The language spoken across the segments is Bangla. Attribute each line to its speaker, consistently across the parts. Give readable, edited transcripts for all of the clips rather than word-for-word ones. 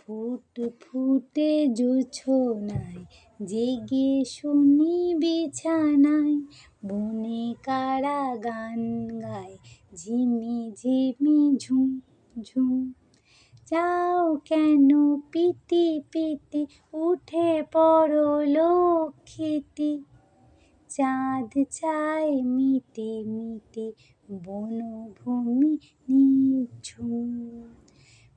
Speaker 1: ফুটফুটে জোছনায় জেগে শুনি বিছানায়, বনে কারা গান গায় ঝিমি ঝিমি ঝুম ঝুম। চাও কেন পিটি পিটি উঠে পড়ো লক্ষ্মীটি, চাঁদ চায় মিটি মিটি বনভূমি নিঝুম।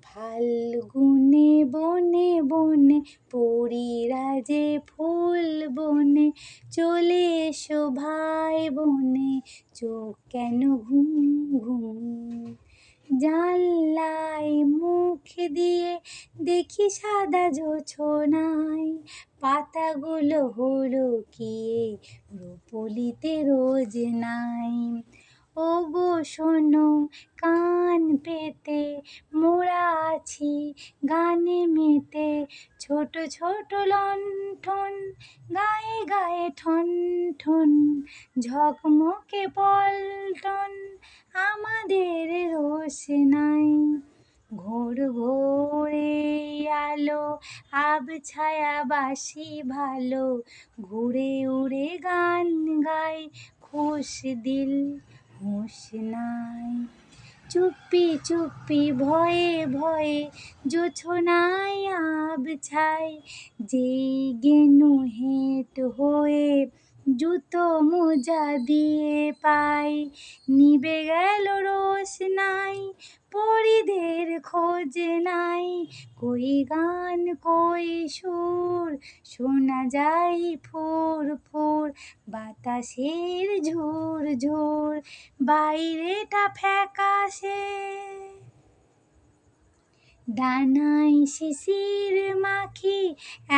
Speaker 1: ফাল্গুনে বনে বনে পরীরা যে ফুল বনে, চলে এসো ভাই বনে চোখ কেন ঘুম ঘুম। জানলায় মুখ দিয়ে দেখি সাদা জোছনায়, পাতাগুলো হলো কি রূপোলিতে রোজ নাই। ওগো শোনো কান পেতে মোরা আছি গানে মেতে, ছোট ছোট লণ্ঠন গায়ে গায়ে ঠন ঠন, ঝকমকে পল্টন আমাদের রোশনাই। ঘোর ঘোরে আলো আবছায়া বাসি ভালো, ঘুরে উড়ে গান গাই খুশ দিল হুঁশ নাই। চুপি চুপি ভয়ে ভয়ে জোছনায় আবছায়, যেই গেনু হেঁট হয়ে জুতো মোজা দিয়ে পাই, নিবে গেল রোশনাই পরীদের খোঁজ নাই। কই গান কই সুর শোনা যায় ফুর ফুর, বাতাসের ঝুর ঝুর বাইরেটা ফ্যাকাশে। ডানায় শিশির মাখি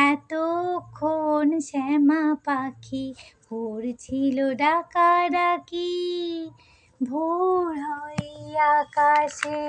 Speaker 1: এতক্ষণ শ্যামা পাখি করছিল ডাকাডাকি, ভোর হয় আকাশে।